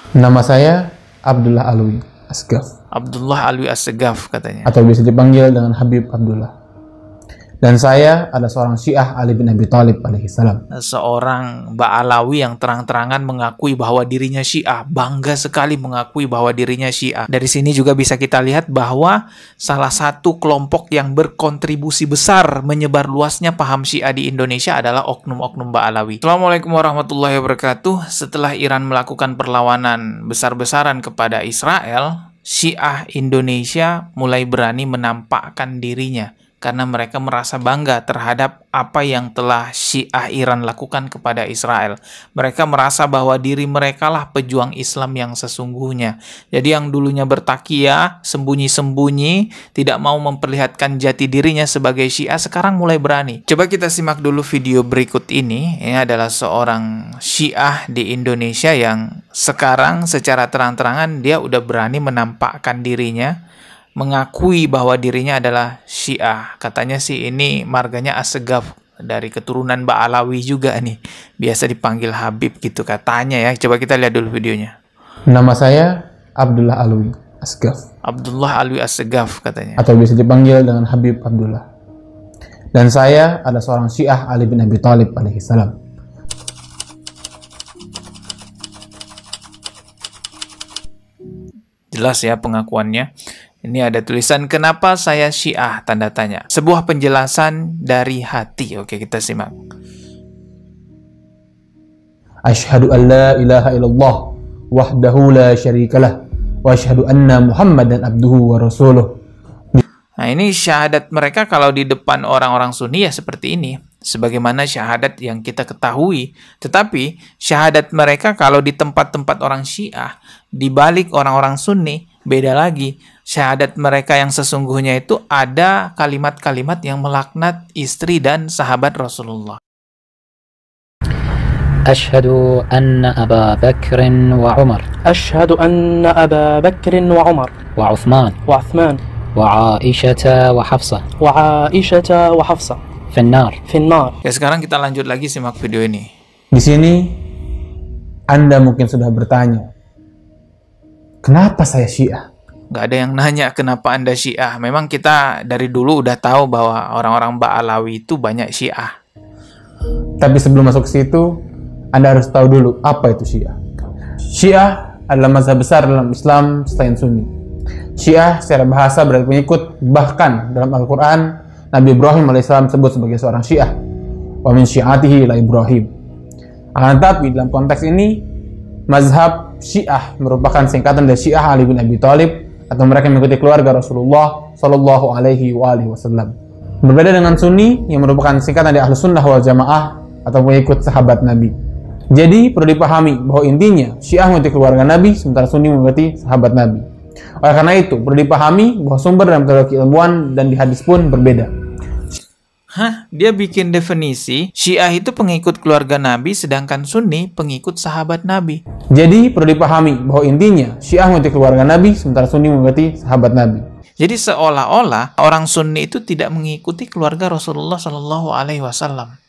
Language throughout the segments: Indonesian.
Nama saya Abdullah Alwi Asgaf. Abdullah Alwi Asgaf katanya. Atau bisa dipanggil dengan Habib Abdullah. Dan saya adalah seorang Syiah Ali bin Abi Thalib alaihissalam. Seorang Ba'alawi yang terang-terangan mengakui bahwa dirinya Syiah. Bangga sekali mengakui bahwa dirinya Syiah. Dari sini juga bisa kita lihat bahwa salah satu kelompok yang berkontribusi besar menyebar luasnya paham Syiah di Indonesia adalah oknum-oknum Ba'alawi. Assalamualaikum warahmatullahi wabarakatuh. Setelah Iran melakukan perlawanan besar-besaran kepada Israel, Syiah Indonesia mulai berani menampakkan dirinya karena mereka merasa bangga terhadap apa yang telah Syiah Iran lakukan kepada Israel. Mereka merasa bahwa diri mereka lah pejuang Islam yang sesungguhnya. Jadi yang dulunya bertakiyah, sembunyi-sembunyi, tidak mau memperlihatkan jati dirinya sebagai Syiah, sekarang mulai berani. Coba kita simak dulu video berikut ini. Ini adalah seorang Syiah di Indonesia yang sekarang secara terang-terangan dia udah berani menampakkan dirinya, mengakui bahwa dirinya adalah Syiah. Katanya sih ini marganya Asgaf, dari keturunan Ba'alawi juga nih. Biasa dipanggil Habib gitu katanya ya. Coba kita lihat dulu videonya. Nama saya Abdullah Alwi Asgaf. Abdullah Alwi Asgaf katanya. Atau bisa dipanggil dengan Habib Abdullah. Dan saya adalah seorang Syiah Ali bin Abi Thalib alaihissalam. Jelas ya pengakuannya. Ini ada tulisan kenapa saya Syiah, tanda tanya. Sebuah penjelasan dari hati. Oke, kita simak. Asyhadu an la ilaha illallah wahdahu la syarikalah wa asyhadu anna Muhammadan abduhu wa rasuluh. Nah, ini syahadat mereka kalau di depan orang-orang Sunni ya seperti ini. Sebagaimana syahadat yang kita ketahui. Tetapi syahadat mereka kalau di tempat-tempat orang Syiah, di balik orang-orang Sunni, beda lagi. Syahadat mereka yang sesungguhnya itu ada kalimat-kalimat yang melaknat istri dan sahabat Rasulullah. Asyhadu anna Aba Bakrin wa Umar. أشهد أن أبا بكر وعمر وعثمان وعثمان وعائشة وحفصة وعائشة وحفصة في النار. في النار. Ya, sekarang kita lanjut lagi simak video ini. Di sini Anda mungkin sudah bertanya, kenapa saya Syiah? Nggak ada yang nanya kenapa Anda Syiah. Memang kita dari dulu udah tahu bahwa orang-orang Ba'alawi itu banyak Syiah. Tapi sebelum masuk ke situ, Anda harus tahu dulu apa itu Syiah. Syiah adalah mazhab besar dalam Islam selain Sunni. Syiah secara bahasa berarti pengikut, bahkan dalam Al-Quran Nabi Ibrahim alaihissalam disebut sebagai seorang Syiah. Wa min syi'atihi la Ibrahim. Akan tetapi dalam konteks ini, mazhab Syiah merupakan singkatan dari Syiah Ali bin Abi Thalib, atau mereka mengikuti keluarga Rasulullah Shallallahu Alaihi Wasallam. Berbeda dengan Sunni yang merupakan singkatan dari Ahlus Sunnah wal Jamaah atau pengikut sahabat Nabi. Jadi perlu dipahami bahwa intinya Syiah mengikuti keluarga Nabi, sementara Sunni mengikuti sahabat Nabi. Oleh karena itu perlu dipahami bahwa sumber dalam teori keilmuan dan di hadis pun berbeda. Dia bikin definisi Syiah itu pengikut keluarga Nabi, sedangkan Sunni pengikut sahabat Nabi. Jadi perlu dipahami bahwa intinya Syiah mengikuti keluarga Nabi, sementara Sunni mengikuti sahabat Nabi. Jadi seolah-olah orang Sunni itu tidak mengikuti keluarga Rasulullah Shallallahu Alaihi Wasallam.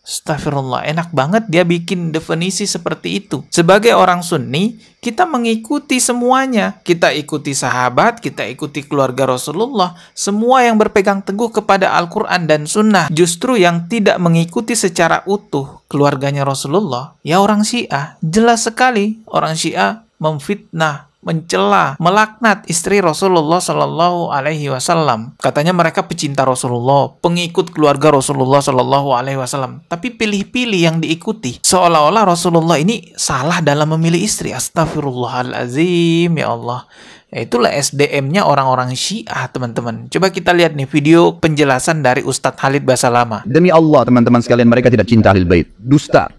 Astagfirullah, enak banget dia bikin definisi seperti itu. Sebagai orang Sunni, kita mengikuti semuanya. Kita ikuti sahabat, kita ikuti keluarga Rasulullah. Semua yang berpegang teguh kepada Al-Quran dan Sunnah. Justru yang tidak mengikuti secara utuh keluarganya Rasulullah, ya orang Syiah. Jelas sekali orang Syiah memfitnah, mencela, melaknat istri Rasulullah Shallallahu Alaihi Wasallam. Katanya mereka pecinta Rasulullah, pengikut keluarga Rasulullah Shallallahu Alaihi Wasallam. Tapi pilih-pilih yang diikuti. Seolah-olah Rasulullah ini salah dalam memilih istri. Astagfirullahalazim, ya Allah. Ya, itulah SDM-nya orang-orang Syiah, teman-teman. Coba kita lihat nih video penjelasan dari Ustadz Khalid Basalamah. Demi Allah, teman-teman sekalian, mereka tidak cinta Ahlul Bait. Dusta.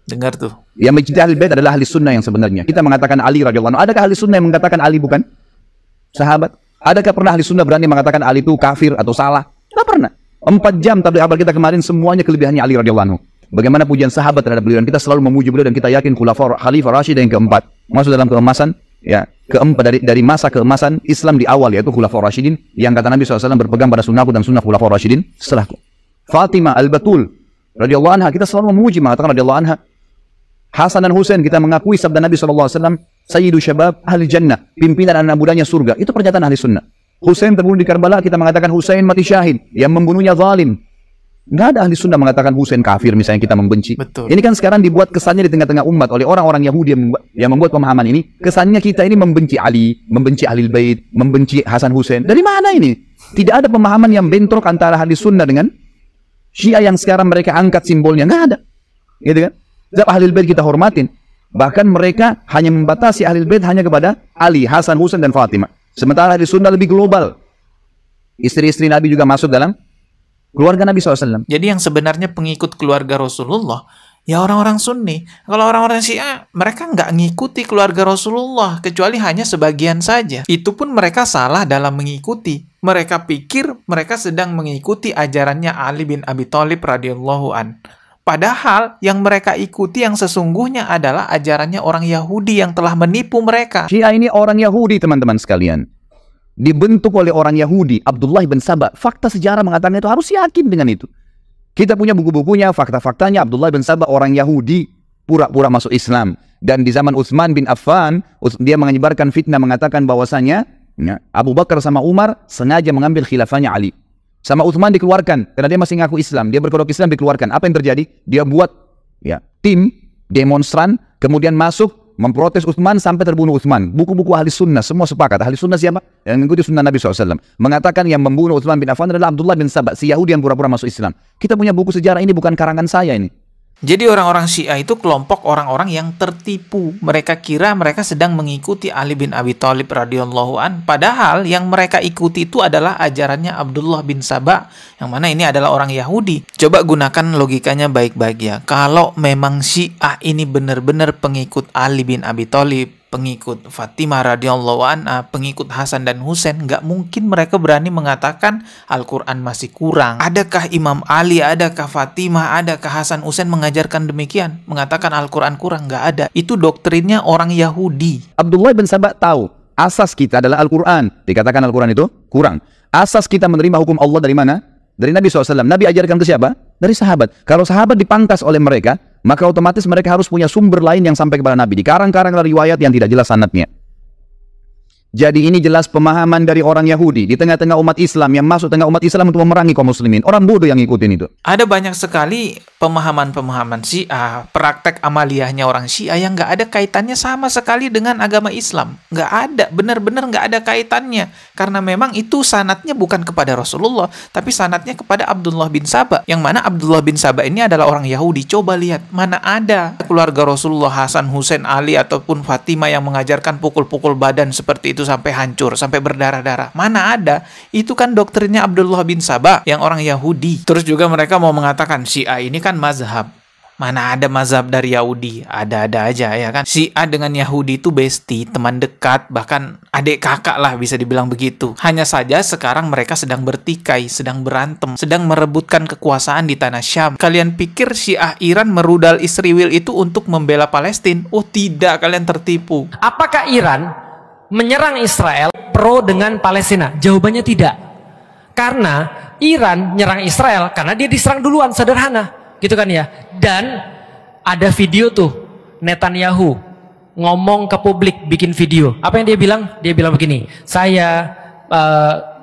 Dengar tuh. Yang mencintai Ahlul Bait adalah ahli sunnah yang sebenarnya. Kita mengatakan Ali radhiyallahu anhu. Adakah ahli sunnah yang mengatakan Ali bukan sahabat? Adakah pernah ahli sunnah berani mengatakan Ali itu kafir atau salah? Tidak pernah. 4 jam tabligh akbar kita kemarin semuanya kelebihannya Ali radhiyallahu anhu. Bagaimana pujian sahabat terhadap beliau, dan kita selalu memuji beliau, dan kita yakin Khalifah Rasyid yang keempat masuk dalam keemasan, ya, keempat dari masa keemasan Islam di awal, yaitu Khulafaur Rasyidin, yang kata Nabi SAW berpegang pada sunnahku dan sunnah Khulafaur Rasyidin setelahku. Fatimah Al-Batul radhiyallahu anha, kita selalu memuji, mengatakan radhiyallahu anha. Hasan dan Husain kita mengakui sabda Nabi SAW, Sayyidu Syabab Ahli Jannah, pimpinan anak mudanya surga. Itu pernyataan ahli sunnah. Husain terbunuh di Karbala, kita mengatakan Husain mati syahid, yang membunuhnya zalim. Nggak ada ahli sunnah mengatakan Husain kafir misalnya, kita membenci. Betul. Ini kan sekarang dibuat kesannya di tengah-tengah umat oleh orang-orang Yahudi yang membuat pemahaman ini. Kesannya kita ini membenci Ali, membenci Ahlul Bait, membenci Hasan Husain. Dari mana ini? Tidak ada pemahaman yang bentrok antara ahli sunnah dengan Syiah yang sekarang mereka angkat simbolnya. Nggak ada. Gitu kan? Sebab Ahlul Bait kita hormatin. Bahkan mereka hanya membatasi Ahlul Bait hanya kepada Ali, Hasan, Husain, dan Fatimah. Sementara ahli sunnah lebih global. Istri-istri Nabi juga masuk dalam keluarga Nabi SAW. Jadi yang sebenarnya pengikut keluarga Rasulullah, ya orang-orang Sunni. Kalau orang-orang Syiah, mereka nggak ngikuti keluarga Rasulullah, kecuali hanya sebagian saja. Itu pun mereka salah dalam mengikuti. Mereka pikir mereka sedang mengikuti ajarannya Ali bin Abi Thalib radhiyallahu an. Padahal yang mereka ikuti yang sesungguhnya adalah ajarannya orang Yahudi yang telah menipu mereka. Syiah ini orang Yahudi, teman-teman sekalian. Dibentuk oleh orang Yahudi, Abdullah bin Saba. Fakta sejarah mengatakan itu, harus yakin dengan itu. Kita punya buku-bukunya, fakta-faktanya. Abdullah bin Saba orang Yahudi, pura-pura masuk Islam. Dan di zaman Utsman bin Affan, dia menyebarkan fitnah mengatakan bahwasanya Abu Bakar sama Umar sengaja mengambil khilafahnya Ali. Sama Utsman dikeluarkan karena dia masih ngaku Islam. Dia berkedok Islam, dikeluarkan. Apa yang terjadi? Dia buat tim demonstran, kemudian masuk memprotes Utsman sampai terbunuh Utsman. Buku-buku ahli sunnah semua sepakat. Ahli sunnah siapa? Yang mengikuti sunnah Nabi SAW. Mengatakan yang membunuh Utsman bin Affan adalah Abdullah bin Saba, si Yahudi yang pura-pura masuk Islam. Kita punya buku sejarah, ini bukan karangan saya ini. Jadi orang-orang Syiah itu kelompok orang-orang yang tertipu. Mereka kira mereka sedang mengikuti Ali bin Abi Thalib radhiyallahu an, padahal yang mereka ikuti itu adalah ajarannya Abdullah bin Saba, yang mana ini adalah orang Yahudi. Coba gunakan logikanya baik-baik ya. Kalau memang Syiah ini benar-benar pengikut Ali bin Abi Thalib, pengikut Fatimah radhiyallahu anha, pengikut Hasan dan Husain, nggak mungkin mereka berani mengatakan Al-Quran masih kurang. Adakah Imam Ali, adakah Fatimah, adakah Hasan Husain mengajarkan demikian? Mengatakan Al-Quran kurang? Nggak ada. Itu doktrinnya orang Yahudi. Abdullah bin Saba tahu asas kita adalah Al-Quran. Dikatakan Al-Quran itu kurang. Asas kita menerima hukum Allah dari mana? Dari Nabi SAW. Nabi ajarkan ke siapa? Dari sahabat. Kalau sahabat dipangkas oleh mereka, maka otomatis mereka harus punya sumber lain yang sampai kepada Nabi. Dikarang-karang riwayat yang tidak jelas sanadnya. Jadi ini jelas pemahaman dari orang Yahudi di tengah-tengah umat Islam yang masuk tengah umat Islam untuk memerangi kaum muslimin. Orang bodoh yang ngikutin itu. Ada banyak sekali pemahaman-pemahaman Syiah, praktek amaliyahnya orang Syiah yang nggak ada kaitannya sama sekali dengan agama Islam. Nggak ada, benar-benar nggak ada kaitannya. Karena memang itu sanadnya bukan kepada Rasulullah, tapi sanadnya kepada Abdullah bin Saba. Yang mana Abdullah bin Saba ini adalah orang Yahudi. Coba lihat, mana ada keluarga Rasulullah, Hasan, Husain, Ali, ataupun Fatimah yang mengajarkan pukul-pukul badan seperti itu sampai hancur, sampai berdarah-darah. Mana ada? Itu kan doktrinnya Abdullah bin Saba yang orang Yahudi. Terus juga mereka mau mengatakan Syiah ini kan mazhab. Mana ada mazhab dari Yahudi? Ada-ada aja ya kan. Syiah dengan Yahudi itu bestie, teman dekat, bahkan adik kakak lah bisa dibilang begitu. Hanya saja sekarang mereka sedang bertikai, sedang berantem, sedang merebutkan kekuasaan di tanah Syam. Kalian pikir Syiah Iran merudal Israel itu untuk membela Palestina? Oh tidak, kalian tertipu. Apakah Iran menyerang Israel pro dengan Palestina? Jawabannya tidak. Karena Iran nyerang Israel karena dia diserang duluan, sederhana. Gitu kan ya. Dan ada video tuh Netanyahu ngomong ke publik, bikin video. Apa yang dia bilang? Dia bilang begini, saya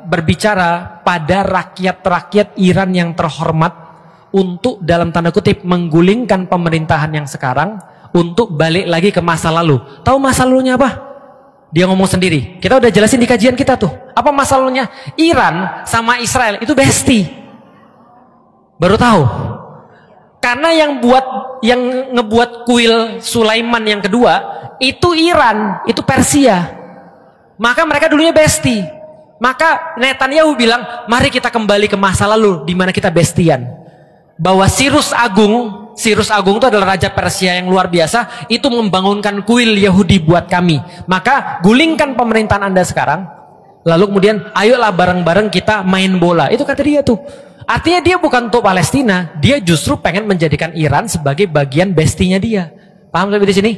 berbicara pada rakyat-rakyat Iran yang terhormat untuk dalam tanda kutip menggulingkan pemerintahan yang sekarang untuk balik lagi ke masa lalu. Tahu masa lalunya apa? Dia ngomong sendiri. Kita udah jelasin di kajian kita tuh. Apa masalahnya? Iran sama Israel itu bestie. Baru tahu. Karena yang ngebuat kuil Sulaiman yang kedua itu Iran, itu Persia. Maka mereka dulunya bestie. Maka Netanyahu bilang, mari kita kembali ke masa lalu di mana kita bestian. Bahwa Sirus Agung itu adalah raja Persia yang luar biasa, itu membangunkan kuil Yahudi buat kami. Maka gulingkan pemerintahan Anda sekarang, lalu kemudian ayolah bareng-bareng kita main bola. Itu kata dia tuh. Artinya dia bukan untuk Palestina, dia justru pengen menjadikan Iran sebagai bagian bestinya dia. Paham sampai di sini?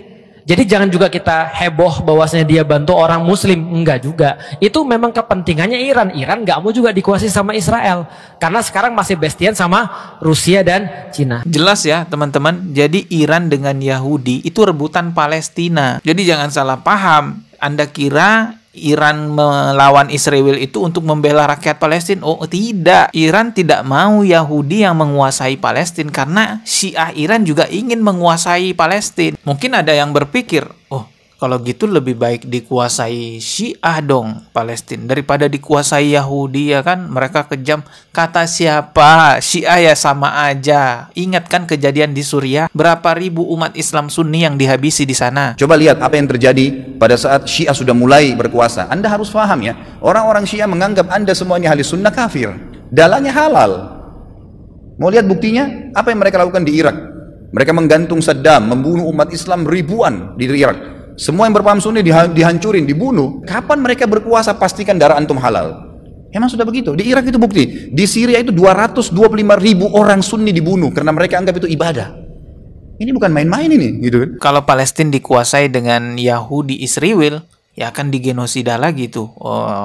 Jadi jangan juga kita heboh bahwasanya dia bantu orang muslim, enggak juga. Itu memang kepentingannya Iran. Iran nggak mau juga dikuasai sama Israel. Karena sekarang masih bestian sama Rusia dan Cina. Jelas ya teman-teman, jadi Iran dengan Yahudi itu rebutan Palestina. Jadi jangan salah paham, Anda kira Iran melawan Israel itu untuk membela rakyat Palestina? Oh tidak, Iran tidak mau Yahudi yang menguasai Palestina karena Syiah Iran juga ingin menguasai Palestina. Mungkin ada yang berpikir, oh kalau gitu lebih baik dikuasai Syiah dong Palestina daripada dikuasai Yahudi, ya kan? Mereka kejam. Kata siapa? Syiah ya sama aja. Ingat kan kejadian di Suriah? Berapa ribu umat Islam Sunni yang dihabisi di sana? Coba lihat apa yang terjadi pada saat Syiah sudah mulai berkuasa. Anda harus paham ya, orang-orang Syiah menganggap Anda semuanya ahli sunnah kafir. Dalahnya halal. Mau lihat buktinya? Apa yang mereka lakukan di Irak? Mereka menggantung Saddam, membunuh umat Islam ribuan di Irak. Semua yang berpaham Sunni dihancurin, dibunuh. Kapan mereka berkuasa pastikan darah antum halal? Emang sudah begitu. Di Irak itu bukti. Di Syria itu 225 ribu orang Sunni dibunuh karena mereka anggap itu ibadah. Ini bukan main-main ini, gitu kan? Kalau Palestina dikuasai dengan Yahudi Israel, ya akan digenosida lagi tuh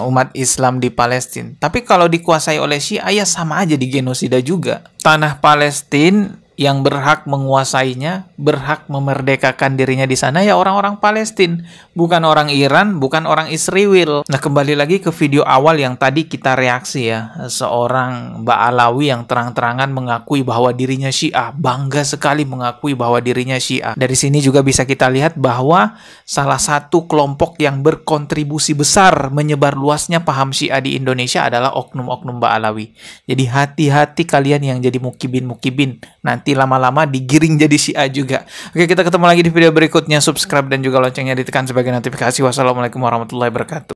umat Islam di Palestina. Tapi kalau dikuasai oleh Syiah ya sama aja digenosida juga. Tanah Palestina yang berhak menguasainya, berhak memerdekakan dirinya di sana ya orang-orang Palestina, bukan orang Iran, bukan orang Israel. Nah, kembali lagi ke video awal yang tadi kita reaksi ya, seorang Mbak Alawi yang terang-terangan mengakui bahwa dirinya Syiah, bangga sekali mengakui bahwa dirinya Syiah. Dari sini juga bisa kita lihat bahwa salah satu kelompok yang berkontribusi besar menyebar luasnya paham Syiah di Indonesia adalah oknum-oknum Mbak Alawi. Jadi hati-hati kalian yang jadi mukibin-mukibin, nanti lama-lama digiring jadi Syiah juga. Oke, kita ketemu lagi di video berikutnya. Subscribe dan juga loncengnya ditekan sebagai notifikasi. Wassalamualaikum warahmatullahi wabarakatuh.